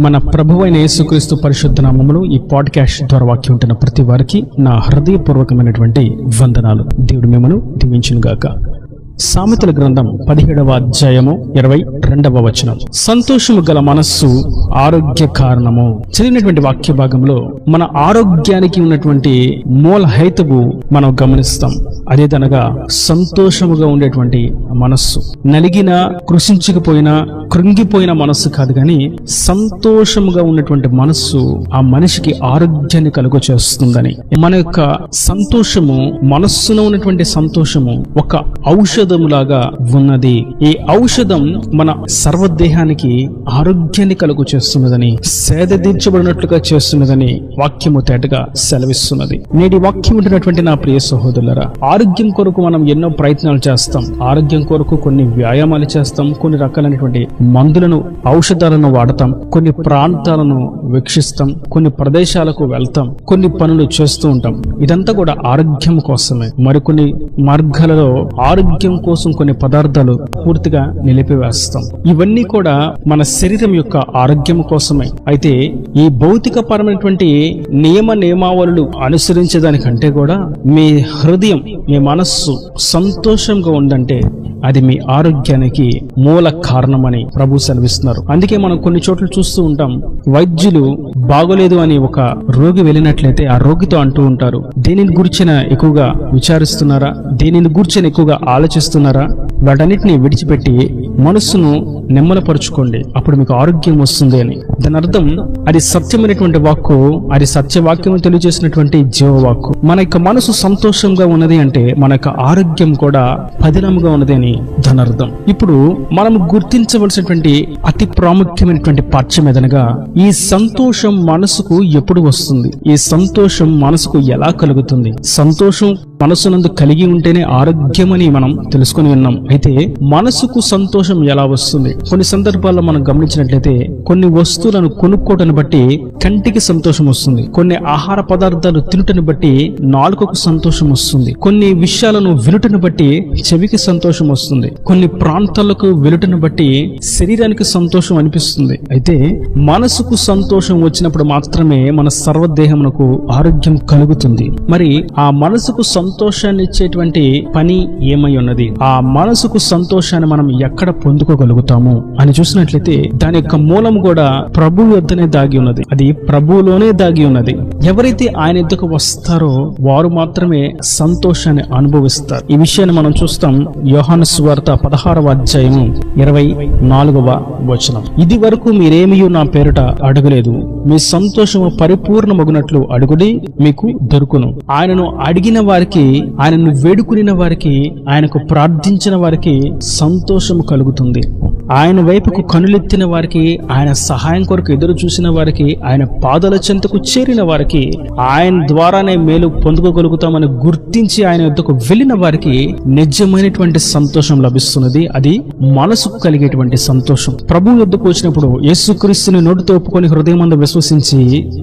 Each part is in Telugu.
మన ప్రభువైన యేసుక్రీస్తు పరిశుద్ధ నామములో ఈ పాడ్కాస్ట్ ద్వారా వాక్యం ఉంటున్న ప్రతి వారికి నా హృదయపూర్వకమైనటువంటి వందనాలు. దేవుడు మిమ్మల్ని దీవించును గాక. సామెతల గ్రంథం 17వ అధ్యాయము 22వ వచనం. సంతోషము గల మనస్సు ఆరోగ్య కారణము. చదివినటువంటి వాక్య భాగంలో మన ఆరోగ్యానికి ఉన్నటువంటి మూల హేతువు మనం గమనిస్తాం. అదేదనగా సంతోషముగా ఉండేటువంటి మనస్సు. నలిగిన, కృషించకపోయినా, కృంగిపోయిన మనస్సు కాదు, కానీ సంతోషముగా ఉన్నటువంటి మనస్సు ఆ మనిషికి ఆరోగ్యాన్ని కలుగ చేస్తుందని. మన యొక్క సంతోషము, మనస్సులో ఉన్నటువంటి సంతోషము ఒక ఔషధములాగా ఉన్నది. ఈ ఔషధం మన సర్వదేహానికి ఆరోగ్యాన్ని కలుగు చేస్తున్నదని, సేద తీర్చబడినట్లుగా చేస్తున్నదని వాక్యము తేటగా సెలవిస్తున్నది. నేటి వాక్యం ఉంటున్నటువంటి నా ప్రియ సహోదరులారా, ఆరోగ్యం కొరకు మనం ఎన్నో ప్రయత్నాలు చేస్తాం. ఆరోగ్యం కొరకు కొన్ని వ్యాయామాలు చేస్తాం, కొన్ని రకాలైనటువంటి మందులను, ఔషధాలను వాడతాం, కొన్ని ప్రాంతాలను వీక్షిస్తాం, కొన్ని ప్రదేశాలకు వెళ్తాం, కొన్ని పనులు చేస్తూ ఉంటాం. ఇదంతా కూడా ఆరోగ్యం కోసమే. మరికొన్ని మార్గాలలో ఆరోగ్యం కోసం కొన్ని పదార్థాలు పూర్తిగా నిలిపివేస్తాం. ఇవన్నీ కూడా మన శరీరం యొక్క ఆరోగ్యం కోసమే. అయితే ఈ భౌతిక పరమైనటువంటి నియమావళులు అనుసరించేదానికంటే కూడా మీ హృదయం, మీ మనస్సు సంతోషంగా ఉందంటే అది మీ ఆరోగ్యానికి మూల కారణమని ప్రభు సెలవిస్తున్నారు. అందుకే మనం కొన్ని చోట్ల చూస్తూ ఉంటాం, వైద్యులు బాగోలేదు అని ఒక రోగి వెళ్ళినట్లయితే ఆ రోగితో అంటూ ఉంటారు, దేనిని గురించిన ఎక్కువగా విచారిస్తున్నారా, దేనిని గురించిన ఎక్కువగా ఆలోచిస్తున్నారా, వాటన్నిటిని విడిచిపెట్టి మనస్సును నెమ్మలపరుచుకోండి, అప్పుడు మీకు ఆరోగ్యం వస్తుంది అని. దాని అర్థం అది సత్యమైనటువంటి వాక్కు, అది సత్యవాక్యం తెలియజేసినటువంటి జీవవాక్కు. మన యొక్క మనసు సంతోషంగా ఉన్నది అంటే మన యొక్క ఆరోగ్యం కూడా పదిలముగా ఉన్నది అని దాని అర్థం. ఇప్పుడు మనం గుర్తించవలసినటువంటి అతి ప్రాముఖ్యమైనటువంటి పాఠ్యం ఏదనగా, ఈ సంతోషం మనసుకు ఎప్పుడు వస్తుంది, ఈ సంతోషం మనసుకు ఎలా కలుగుతుంది. సంతోషం మనసునందు కలిగి ఉంటేనే ఆరోగ్యం అని మనం తెలుసుకుని ఉన్నాం. అయితే మనసుకు సంతోషం ఎలా వస్తుంది? కొన్ని సందర్భాల్లో మనం గమనించినట్లయితే కొన్ని వస్తువులను కొనుక్కోవటాన్ని బట్టి కంటికి సంతోషం వస్తుంది, కొన్ని ఆహార పదార్థాలు తినుటని బట్టి నాలుకకు సంతోషం వస్తుంది, కొన్ని విషయాలను వినుటని బట్టి చెవికి సంతోషం వస్తుంది, కొన్ని ప్రాంతాలకు వెలుటను బట్టి శరీరానికి సంతోషం అనిపిస్తుంది. అయితే మనసుకు సంతోషం వచ్చినప్పుడు మాత్రమే మన సర్వదేహమునకు ఆరోగ్యం కలుగుతుంది. మరి ఆ మనసుకు సంతోషాన్ని ఇచ్చేటువంటి పని ఏమై ఉన్నది? ఆ మనసుకు సంతోషాన్ని మనం ఎక్కడ పొందుకోగలుగుతాము అని చూసినట్లయితే దాని యొక్క మూలం కూడా ప్రభువు యొద్దనే దాగి ఉన్నది. అది ప్రభువులోనే దాగి ఉన్నది. ఎవరైతే ఆయన యొద్దకు వస్తారో వారు మాత్రమే సంతోషాన్ని అనుభవిస్తారు. ఈ విషయాన్ని మనం చూస్తాం యోహాను సువార్త 16వ అధ్యాయము 24వ వచనం. ఇది వరకు మీరేమీ నా పేరుట అడగలేదు, మీ సంతోషము పరిపూర్ణమగునట్లు అడుగుడి, మీకు దొరుకును. ఆయనను అడిగిన వారికి, ఆయనను వేడుకునిన వారికి, ఆయనకు ప్రార్థించిన వారికి సంతోషము కలుగుతుంది. ఆయన వైపుకు కనులెత్తిన వారికి, ఆయన సహాయం కొరకు ఎదురు చూసిన వారికి, ఆయన పాదాల చెంతకు చేరిన వారికి, ఆయన ద్వారానే మేలు పొందుకోగలుగుతామని గుర్తించి ఆయన యొద్దకు వెళ్ళిన వారికి నిజమైనటువంటి సంతోషం లభిస్తున్నది. అది మనసుకు కలిగేటువంటి సంతోషం. ప్రభు యొద్దకు వచ్చినప్పుడు, యేసుక్రీస్తుని నోటితో ఒప్పుకొని హృదయమందు విశ్వసించి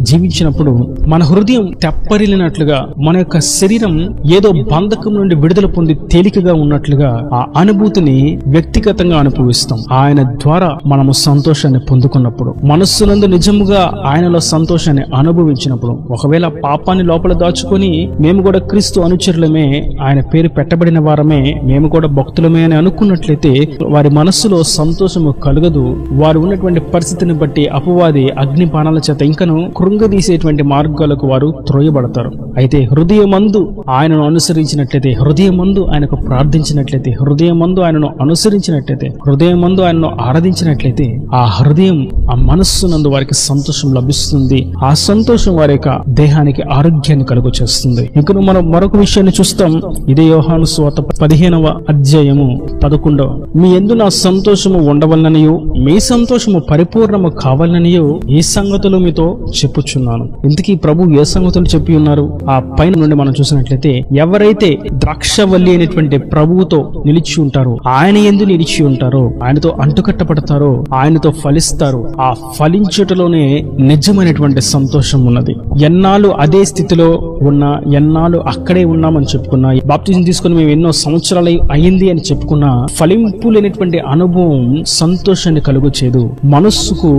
జీవించినప్పుడు మన హృదయం తెప్పరిల్లినట్లుగా, మన యొక్క శరీరం ఏదో బంధకం నుండి విడుదల పొంది తేలికగా ఉన్నట్లుగా ఆ అనుభూతిని వ్యక్తిగతంగా అనుభవిస్తాం. ఆయన ద్వారా మనము సంతోషాన్ని పొందుకున్నప్పుడు, మనస్సునందు నిజముగా ఆయనలో సంతోషాన్ని అనుభవించినప్పుడు, ఒకవేళ పాపాన్ని లోపల దాచుకొని మేము కూడా క్రీస్తు అనుచరులమే, ఆయన పేరు పెట్టబడిన వారమే, మేము కూడా భక్తులమే అని అనుకున్నట్లయితే వారి మనస్సులో సంతోషము కలగదు. వారు ఉన్నటువంటి పరిస్థితిని బట్టి అపవాది అగ్నిపానాల చేత ఇంకను కృంగదీసేటువంటి మార్గాలకు వారు త్రోయబడతారు. అయితే హృదయమందు ఆయనను అనుసరించినట్లయితే, హృదయమందు ఆయనకు ప్రార్థించినట్లయితే, హృదయమందు ఆయనను అనుసరించినట్లయితే, హృదయమందు ఆయనను ఆరాధించినట్లయితే ఆ హృదయం, ఆ మనస్సునందు వారికి సంతోషం లభిస్తుంది. ఆ సంతోషం వారి యొక్క దేహానికి ఆరోగ్యాన్ని కలుగ చేస్తుంది. ఇక్కడ మనం మరొక విషయాన్ని చూస్తాం. ఇదే యోహాను సువార్త 15వ అధ్యాయము 11. మీ యందు నా సంతోషము ఉండవలననియు, మీ సంతోషము పరిపూర్ణము కావాలనియు ఈ సంగతులు మీతో చెప్పుచున్నాను. ఇంతకీ ప్రభు ఏ సంగతులు చెప్పి ఉన్నారు? ఆ పైన నుండి మనం చూసినట్లయితే, ఎవరైతే ద్రాక్షవల్లి అయినటువంటి ప్రభువుతో నిలిచి ఉంటారో, ఆయన యందు నిలిచి ఉంటారో, ఆయనతో అంటుకట్టబడతారో ఆయనతో ఫలిస్తారు. ఆ ఫలించుటలోనే నిజమైనటువంటి సంతోషం ఉన్నది. ఎన్నాళ్ళు అదే స్థితిలో ఉన్నా, ఎన్నాళ్ళు అక్కడే ఉన్నామని చెప్పుకున్నా, బాప్తిజం తీసుకుని మేము ఎన్నో సంవత్సరాలు అయింది అని చెప్పుకున్నా, ఫలింపు లేనటువంటి అనుభవం సంతోషాన్ని కలుగు చేయదు, మనస్సుకు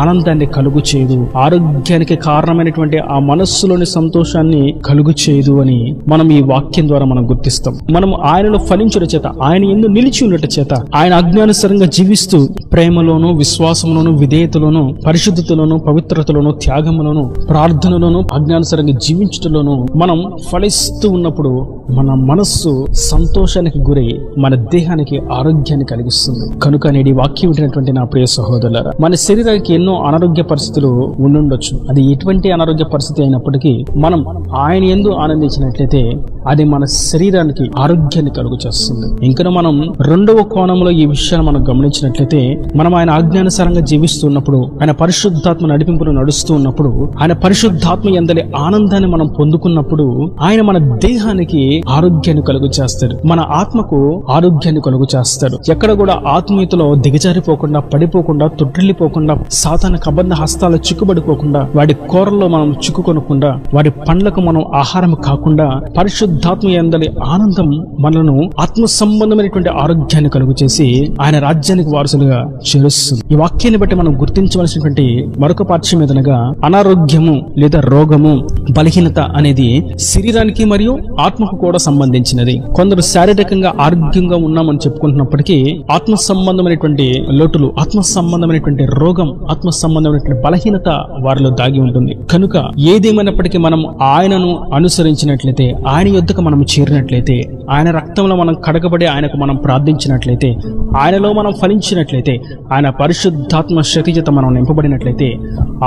ఆనందాన్ని కలుగు చేయదు, ఆరోగ్యానికి కారణమైనటువంటి ఆ మనస్సులోని సంతోషాన్ని కలుగు చేయదు అని మనం ఈ వాక్యం ద్వారా మనం గుర్తిస్తాం. మనం ఆయనలో ఫలించుట చేత, ఆయన యందు నిలిచి ఉండట చేత, ఆయన ఆజ్ఞానుసారంగా జీవిస్తూ ప్రేమలోను, విశ్వాసంలోను, విధేయతలోను, పరిశుద్ధతలోను, పవిత్రతలోను, త్యాగంలోను, ప్రార్థనలోను, ఆజ్ఞానుసారంగా జీవించటలోను మనం ఫలిస్తూ ఉన్నప్పుడు మన మనస్సు సంతోషానికి గురై మన దేహానికి ఆరోగ్యాన్ని కలిగిస్తుంది. కనుక నేటి వాక్యం వింటున్నటువంటి నా ప్రియ సహోదరులారా, మన శరీరానికి ఎన్నో అనారోగ్య పరిస్థితులు ఉండుండొచ్చు. అది ఎటువంటి అనారోగ్య పరిస్థితి అయినప్పటికీ మనం ఆయన యందు ఆనందించినట్లయితే అది మన శరీరానికి ఆరోగ్యాన్ని కలుగు చేస్తుంది. ఇంకా మనం రెండవ కోణంలో ఈ విషయాన్ని మనం గమనించినట్లయితే, మనం ఆయన ఆజ్ఞానుసారంగా జీవిస్తున్నప్పుడు, ఆయన పరిశుద్ధాత్మ నడిపింపులు నడుస్తూ ఉన్నప్పుడు, ఆయన పరిశుద్ధాత్మ యందలి ఆనందాన్ని మనం పొందుకున్నప్పుడు ఆయన మన దేహానికి ఆరోగ్యాన్ని కలుగు చేస్తాడు, మన ఆత్మకు ఆరోగ్యాన్ని కలుగు చేస్తాడు. ఎక్కడ కూడా ఆత్మీయతలో దిగజారిపోకుండా, పడిపోకుండా, తొట్టిల్లిపోకుండా, సాతాను కబంధ హస్తాలు చిక్కుబడిపోకుండా, వాడి కూరల్లో మనం చిక్కుకొనకుండా, వాడి పండ్లకు మనం ఆహారం కాకుండా, పరిశుద్ధాత్మ యందలి ఆనందం మనను ఆత్మ సంబంధమైనటువంటి ఆరోగ్యాన్ని కలుగు చేసి ఆయన రాజ్యానికి వారసులుగా చేరుస్తుంది. ఈ వాక్యాన్ని బట్టి మనం గుర్తించవలసినటువంటి మరొక పాఠ్యం ఏదనగా, అనారోగ్యము లేదా రోగము, బలహీనత అనేది శరీరానికి మరియు ఆత్మకు కూడా సంబంధించినది. కొందరు శారీరకంగా ఆరోగ్యంగా ఉన్నామని చెప్పుకుంటున్నప్పటికీ ఆత్మ సంబంధమైనటువంటి లోటులు, ఆత్మ సంబంధమైనటువంటి రోగం, ఆత్మ సంబంధమైనటువంటి బలహీనత వారిలో దాగి ఉంటుంది. కనుక ఏదేమైనప్పటికీ మనం ఆయనను అనుసరించినట్లయితే, ఆయన యొద్దకు మనం చేరినట్లయితే, ఆయన రక్తంలో మనం కడగబడి ఆయనకు మనం ప్రార్థించినట్లయితే, ఆయనలో మనం ఫలించినట్లయితే, ఆయన పరిశుద్ధాత్మ శక్తి చేత మనం నింపబడినట్లయితే,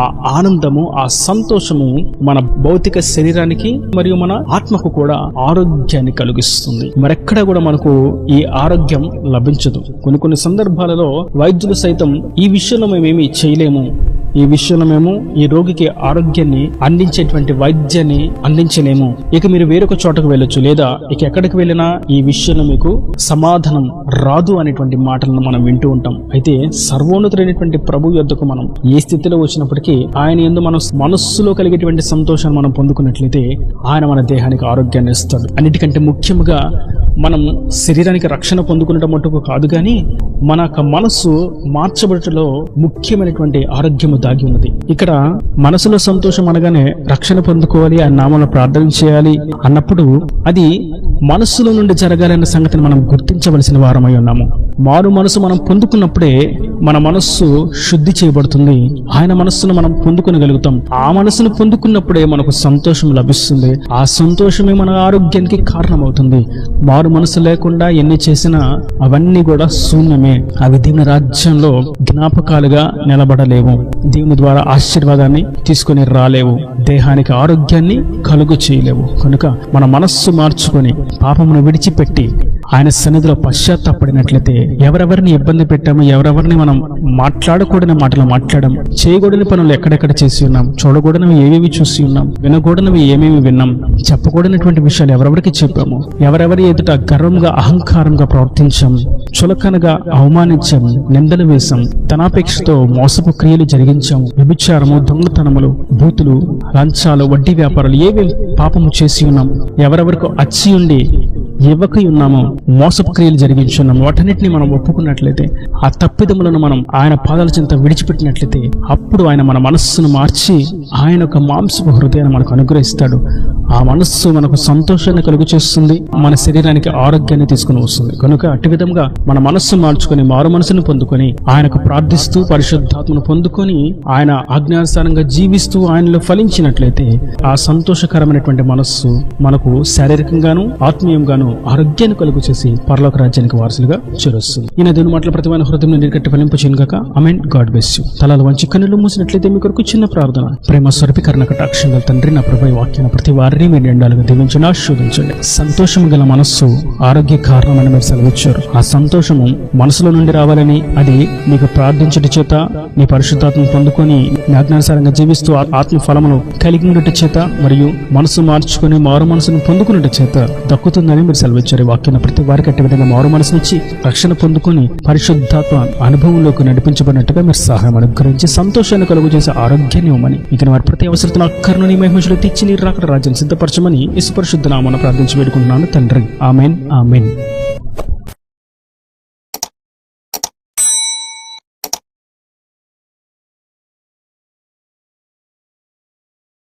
ఆ ఆనందము, ఆ సంతోషము మన భౌతిక శరీరానికి మరియు మన ఆత్మకు కూడా ఆరోగ్యాన్ని కలిగిస్తుంది. మరెక్కడ కూడా మనకు ఈ ఆరోగ్యం లభించదు. కొన్ని సందర్భాలలో వైద్యులు సైతం ఈ విషయంలో మేమేమి చేయలేము, ఈ విషయంలో మేము ఈ రోగికి ఆరోగ్యాన్ని అందించేటువంటి వైద్యాన్ని అందించలేము, ఇక మీరు వేరొక చోటకు వెళ్ళొచ్చు, లేదా ఇక ఎక్కడికి వెళ్ళినా ఈ విషయంలో మీకు సమాధానం రాదు అనేటువంటి మాటలను మనం వింటూ ఉంటాం. అయితే సర్వోన్నతుడైనటువంటి ప్రభు యొద్దకు మనం ఏ స్థితిలో వచ్చినప్పటికీ ఆయన యందు మనం మనస్సులో కలిగేటువంటి సంతోషాన్ని మనం పొందుకున్నట్లయితే ఆయన మన దేహానికి ఆరోగ్యాన్ని ఇస్తాడు. అన్నిటికంటే ముఖ్యంగా మనం శరీరానికి రక్షణ పొందుకునడం మటుకు కాదు, కానీ మన మనస్సు మార్చబడటంలో ముఖ్యమైనటువంటి ఆరోగ్యము దాగి ఉన్నది. ఇక్కడ మనసులో సంతోషం అనగానే రక్షణ పొందుకోవాలి, ఆయన నామంలో ప్రార్థన చేయాలి అన్నప్పుడు అది మనస్సులో నుండి జరగాలన్న సంగతిని మనం గుర్తించవలసిన వారమై ఉన్నాము. మారు మనసు మనం పొందుకున్నప్పుడే మన మనస్సు శుద్ధి చేయబడుతుంది, ఆయన మనస్సును మనం పొందుకొనగలుగుతాం. ఆ మనస్సును పొందుకున్నప్పుడే మనకు సంతోషం లభిస్తుంది, ఆ సంతోషమే మన ఆరోగ్యానికి కారణమవుతుంది. మారు మనసు లేకుండా ఎన్ని చేసినా అవన్నీ కూడా శూన్యమే, అవి దేవుని రాజ్యంలో జ్ఞాపకాలుగా నిలబడలేవు, దేవుని ద్వారా ఆశీర్వాదాన్ని తీసుకొని రాలేవు, దేహానికి ఆరోగ్యాన్ని కలుగు చేయలేవు. కనుక మన మనస్సు మార్చుకొని పాపమును విడిచిపెట్టి ఆయన సన్నిధిలో పశ్చాత్తాపడినట్లయితే, ఎవరెవరిని ఇబ్బంది పెట్టామో, ఎవరెవరిని మనం మాట్లాడకూడని మాటలు మాట్లాడడం, చేయకూడని పనులు ఎక్కడెక్కడ చేసి ఉన్నాం, చూడకూడనివి ఏవేవి చూసి ఉన్నాం, వినకూడనివి ఏమేమి విన్నాం, చెప్పకూడనటువంటి విషయాలు ఎవరెవరికి చెప్పాము, ఎవరెవరి ఎదుట గర్వంగా అహంకారంగా ప్రవర్తించాం, చులకనగా అవమానించాము, నిందలు వేశాం, ధనాపేక్షతో మోసపు క్రియలు జరిగించాము, వ్యభిచారము, దొంగతనములు, బూతులు, లంచాలు, వడ్డీ వ్యాపారాలు ఏవేవి పాపము చేసి ఉన్నాం, ఎవరెవరికి అచ్చి ఉండి ఇవ్వకై ఉన్నామో, మోసపు క్రియలు జరిగించున్నాము, వాటన్నిటిని మనం ఒప్పుకున్నట్లయితే, ఆ తప్పిదములను మనం ఆయన పాదాల చెంత విడిచిపెట్టినట్లయితే, అప్పుడు ఆయన మన మనస్సును మార్చి ఆయన ఒక మాంసపు హృదయాన్ని మనకు అనుగ్రహిస్తాడు. ఆ మనస్సు మనకు సంతోషాన్ని కలుగు చేస్తుంది, మన శరీరానికి ఆరోగ్యాన్ని తీసుకుని వస్తుంది. కనుక అట్టి విధంగా మన మనస్సు మార్చుకొని మారు మనసును పొందుకొని ఆయనకు ప్రార్థిస్తూ పరిశుద్ధాత్మను పొందుకొని ఆయన ఆజ్ఞానుసారంగా జీవిస్తూ ఆయనలో ఫలించినట్లయితే, ఆ సంతోషకరమైనటువంటి మనస్సు మనకు శారీరకంగాను ఆత్మీయంగాను ఆరోగ్యాన్ని కలుగు చేసి పరలోక రాజ్యానికి వారసులుగా చేరుస్తుంది. ఈయన దేవుని మాటల ప్రతిమైన హృదయం నీకట్టి ఫలింపు చేయనుగాక. ఆమేన్. God bless you. తలలు వంచి కన్నులు మూసినట్లయితే మీ కొరకు చిన్న ప్రార్థన. ప్రేమ స్వరూపీకరణ కటాక్షంగా తండ్రి, నా ప్రభు వాక్యాన్ని ప్రతి వారిని మీరు ఎండాలుగా దీవించండి, ఆశీర్వదించండి. సంతోషం గల మనస్సు ఆరోగ్య కారణమని మీరు సెలవిచ్చారు. ఆ సంతోషము మనసులో నుండి రావాలని, అది మీకు ప్రార్థించట చేత, నీ పరిశుద్ధాత్మను పొందుకొని నీ ఆజ్ఞానుసారంగా జీవిస్తూ ఆత్మ ఫలమును కలిగి ఉండట చేత, మరియు మనసు మార్చుకొని మారు మనసును పొందుకున్నట చేత దక్కుతుందని మీరు మీరు సెలవిచ్చారు. ఈ వాక్యాన్ని ప్రతి వారికి అట్టి విధంగా మారు మనసునిచ్చి రక్షణ పొందుకొని పరిశుద్ధాత్మ అనుభవంలోకి నడిపించబడినట్టుగా మీరు సహాయం అనుగ్రహించి సంతోషాన్ని కలుగు చేసే ఆరోగ్యాన్ని ఇవ్వమని, ఇక వారి ప్రతి అవసరతను అక్కర్ను నీ మహిమలో తెచ్చి నీ రాకడ రాజ్యం సిద్ధపరచమని యేసు పరిశుద్ధ నామమున ప్రార్థించి వేడుకుంటున్నాను తండ్రి. Amen, amen.